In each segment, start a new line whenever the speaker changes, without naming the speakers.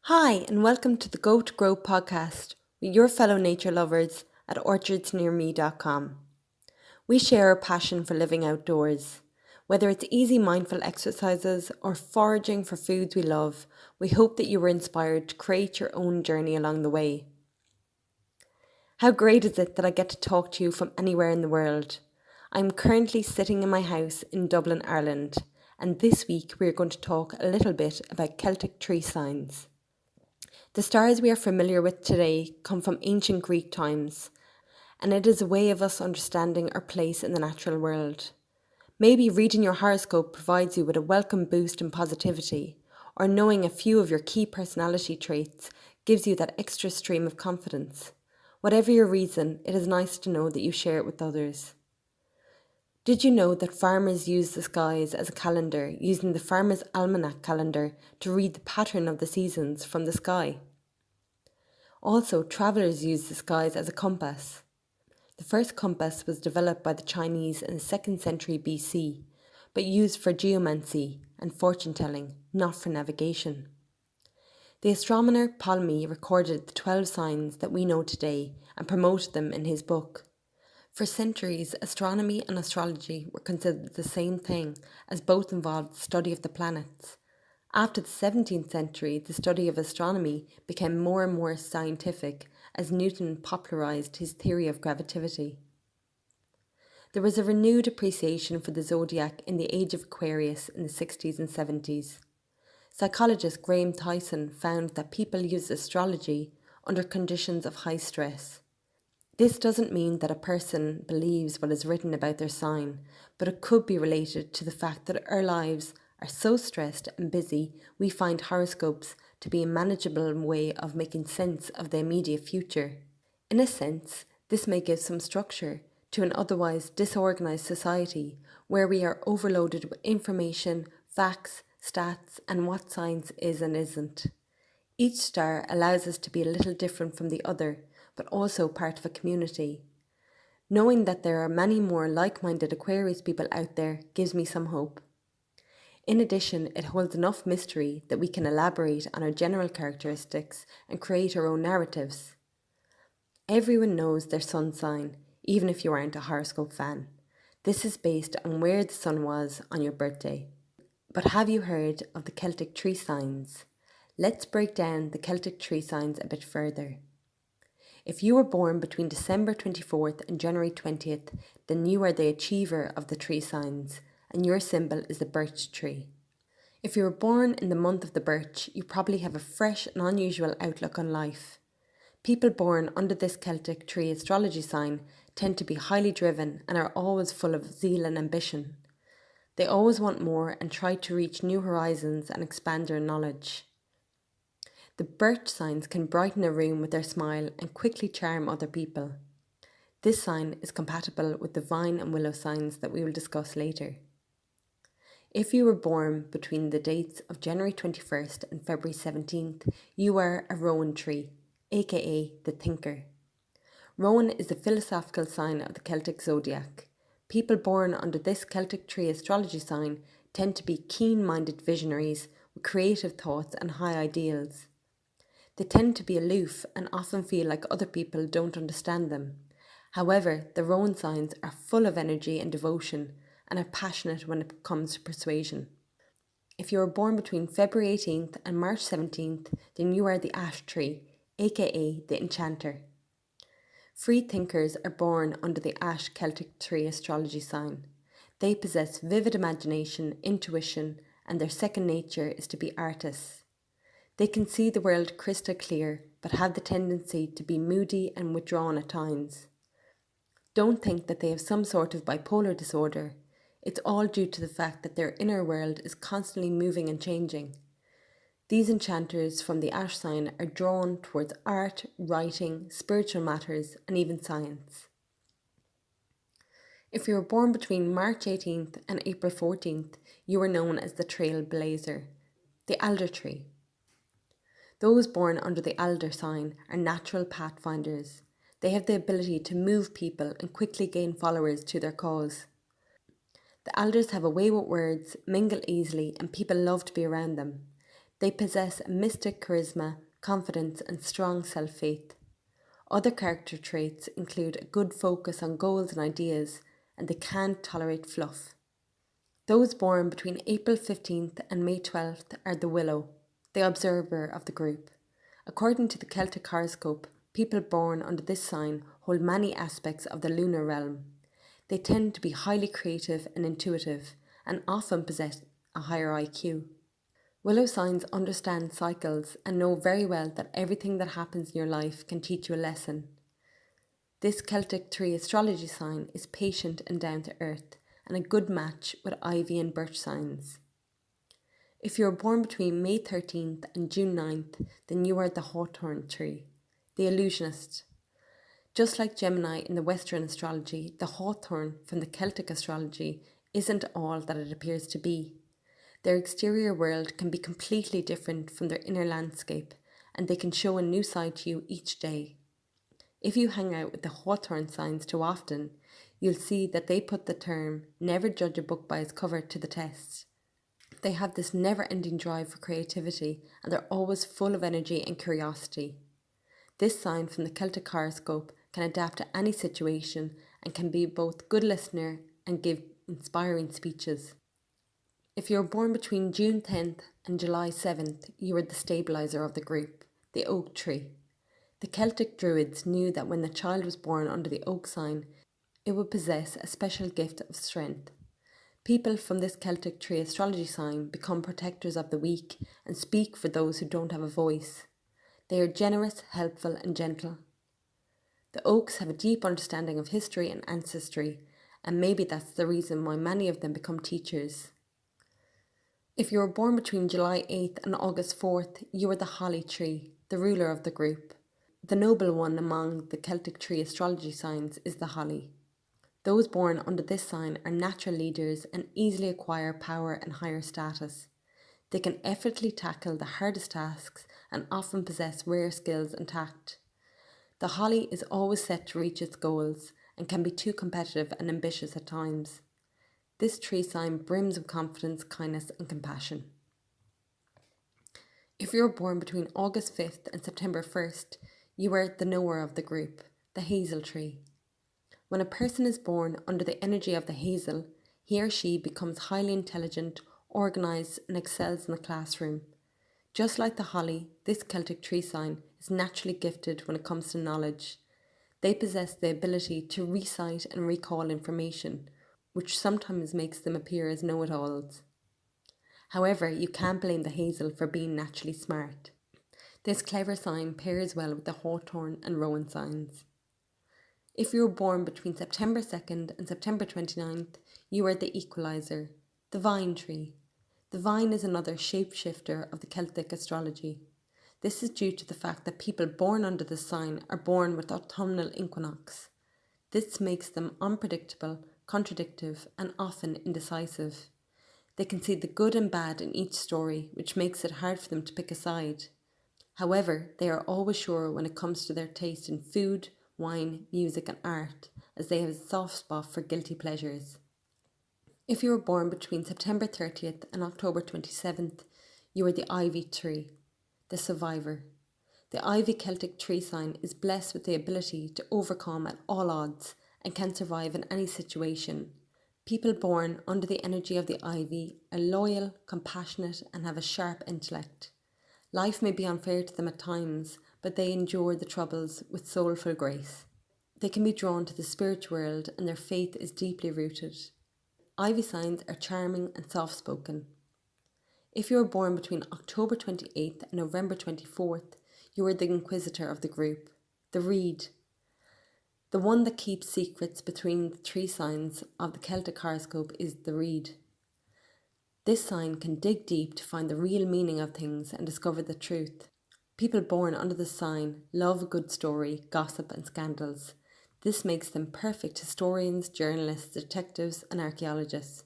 Hi, and welcome to the Go to Grow podcast with your fellow nature lovers at orchardsnearme.com. We share our passion for living outdoors. Whether it's easy mindful exercises or foraging for foods we love, we hope that you were inspired to create your own journey along the way. How great is it that I get to talk to you from anywhere in the world? I'm currently sitting in my house in Dublin, Ireland, and this week we are going to talk a little bit about Celtic tree signs. The stars we are familiar with today come from ancient Greek times, and it is a way of us understanding our place in the natural world. Maybe reading your horoscope provides you with a welcome boost in positivity, or knowing a few of your key personality traits gives you that extra stream of confidence. Whatever your reason, it is nice to know that you share it with others. Did you know that farmers use the skies as a calendar, using the Farmer's Almanac calendar to read the pattern of the seasons from the sky? Also, travellers use the skies as a compass. The first compass was developed by the Chinese in the 2nd century BC, but used for geomancy and fortune telling, not for navigation. The astronomer Ptolemy recorded the 12 signs that we know today and promoted them in his book. For centuries, astronomy and astrology were considered the same thing, as both involved the study of the planets. After the 17th century, the study of astronomy became more and more scientific as Newton popularised his theory of gravitivity. There was a renewed appreciation for the zodiac in the age of Aquarius in the 60s and 70s. Psychologist Graham Tyson found that people use astrology under conditions of high stress. This doesn't mean that a person believes what is written about their sign, but it could be related to the fact that our lives are so stressed and busy we find horoscopes to be a manageable way of making sense of the immediate future. In a sense, this may give some structure to an otherwise disorganised society where we are overloaded with information, facts, stats, and what science is and isn't. Each star allows us to be a little different from the other, but also part of a community. Knowing that there are many more like-minded Aquarius people out there gives me some hope. In addition, it holds enough mystery that we can elaborate on our general characteristics and create our own narratives. Everyone knows their sun sign, even if you aren't a horoscope fan. This is based on where the sun was on your birthday. But have you heard of the Celtic tree signs? Let's break down the Celtic tree signs a bit further. If you were born between December 24th and January 20th, then you are the achiever of the tree signs, and your symbol is the birch tree. If you were born in the month of the birch, you probably have a fresh and unusual outlook on life. People born under this Celtic tree astrology sign tend to be highly driven and are always full of zeal and ambition. They always want more and try to reach new horizons and expand their knowledge. The birch signs can brighten a room with their smile and quickly charm other people. This sign is compatible with the vine and willow signs that we will discuss later. If you were born between the dates of January 21st and February 17th, you are a Rowan tree, aka the thinker. Rowan is the philosophical sign of the Celtic zodiac. People born under this Celtic tree astrology sign tend to be keen-minded visionaries with creative thoughts and high ideals. They tend to be aloof and often feel like other people don't understand them. However, the Rowan signs are full of energy and devotion and are passionate when it comes to persuasion. If you were born between February 18th and March 17th, then you are the ash tree, aka the enchanter. Free thinkers are born under the ash Celtic tree astrology sign. They possess vivid imagination, intuition, and their second nature is to be artists. They can see the world crystal clear, but have the tendency to be moody and withdrawn at times. Don't think that they have some sort of bipolar disorder. It's all due to the fact that their inner world is constantly moving and changing. These enchanters from the ash sign are drawn towards art, writing, spiritual matters, and even science. If you were born between March 18th and April 14th, you are known as the trailblazer, the alder tree. Those born under the alder sign are natural pathfinders. They have the ability to move people and quickly gain followers to their cause. The alders have a way with words, mingle easily, and people love to be around them. They possess a mystic charisma, confidence, and strong self-faith. Other character traits include a good focus on goals and ideas, and they can't tolerate fluff. Those born between April 15th and May 12th are the willow, the observer of the group. According to the Celtic horoscope, people born under this sign hold many aspects of the lunar realm. They tend to be highly creative and intuitive, and often possess a higher IQ. Willow signs understand cycles and know very well that everything that happens in your life can teach you a lesson. This Celtic tree astrology sign is patient and down to earth, and a good match with ivy and birch signs. If you are born between May 13th and June 9th, then you are the hawthorn tree, the illusionist. Just like Gemini in the Western astrology, the hawthorn from the Celtic astrology isn't all that it appears to be. Their exterior world can be completely different from their inner landscape, and they can show a new side to you each day. If you hang out with the hawthorn signs too often, you'll see that they put the term "never judge a book by its cover" to the test. They have this never-ending drive for creativity, and they're always full of energy and curiosity. This sign from the Celtic horoscope can adapt to any situation and can be both a good listener and give inspiring speeches. If you're born between June 10th and July 7th, you are the stabilizer of the group, the oak tree. The Celtic druids knew that when the child was born under the oak sign, it would possess a special gift of strength. People from this Celtic tree astrology sign become protectors of the weak and speak for those who don't have a voice. They are generous, helpful, and gentle. The oaks have a deep understanding of history and ancestry, and maybe that's the reason why many of them become teachers. If you were born between July 8th and August 4th, you are the holly tree, the ruler of the group. The noble one among the Celtic tree astrology signs is the holly. Those born under this sign are natural leaders and easily acquire power and higher status. They can effortlessly tackle the hardest tasks and often possess rare skills and tact. The holly is always set to reach its goals and can be too competitive and ambitious at times. This tree sign brims with confidence, kindness, and compassion. If you were born between August 5th and September 1st, you are the knower of the group, the hazel tree. When a person is born under the energy of the hazel, he or she becomes highly intelligent, organised, and excels in the classroom. Just like the holly, this Celtic tree sign is naturally gifted when it comes to knowledge. They possess the ability to recite and recall information, which sometimes makes them appear as know-it-alls. However, you can't blame the hazel for being naturally smart. This clever sign pairs well with the hawthorn and rowan signs. If you were born between September 2nd and September 29th, you are the equalizer, the vine tree. The vine is another shapeshifter of the Celtic astrology. This is due to the fact that people born under this sign are born with autumnal equinox. This makes them unpredictable, contradictive, and often indecisive. They can see the good and bad in each story, which makes it hard for them to pick a side. However, they are always sure when it comes to their taste in food, wine, music, and art, as they have a soft spot for guilty pleasures. If you were born between September 30th and October 27th, you are the ivy tree, the survivor. The ivy Celtic tree sign is blessed with the ability to overcome at all odds and can survive in any situation. People born under the energy of the ivy are loyal, compassionate, and have a sharp intellect. Life may be unfair to them at times, but they endure the troubles with soulful grace. They can be drawn to the spirit world and their faith is deeply rooted. Ivy signs are charming and soft-spoken. If you are born between October 28th and November 24th, you are the inquisitor of the group, the reed, the one that keeps secrets between the three signs of the Celtic horoscope is the reed. This sign can dig deep to find the real meaning of things and discover the truth. People born under this sign love a good story, gossip, and scandals. This makes them perfect historians, journalists, detectives, and archaeologists.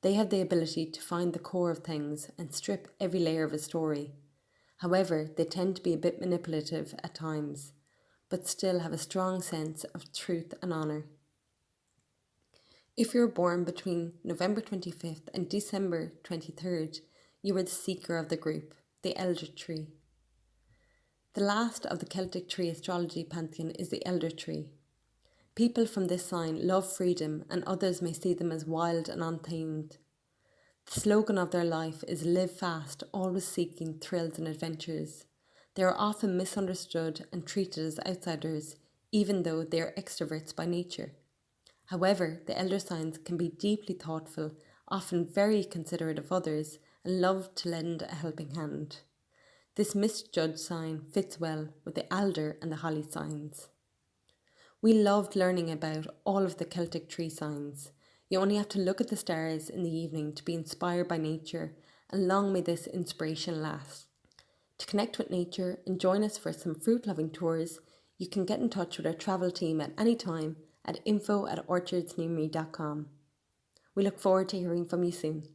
They have the ability to find the core of things and strip every layer of a story. However, they tend to be a bit manipulative at times, but still have a strong sense of truth and honour. If you were born between November 25th and December 23rd, you are the seeker of the group, the elder tree. The last of the Celtic tree astrology pantheon is the elder tree. People from this sign love freedom, and others may see them as wild and untamed. The slogan of their life is live fast, always seeking thrills and adventures. They are often misunderstood and treated as outsiders, even though they are extroverts by nature. However, the elder signs can be deeply thoughtful, often very considerate of others, and love to lend a helping hand. This misjudged sign fits well with the alder and the holly signs. We loved learning about all of the Celtic tree signs. You only have to look at the stars in the evening to be inspired by nature, and long may this inspiration last. To connect with nature and join us for some fruit-loving tours, you can get in touch with our travel team at any time at info@orchardsnearme.com. We look forward to hearing from you soon.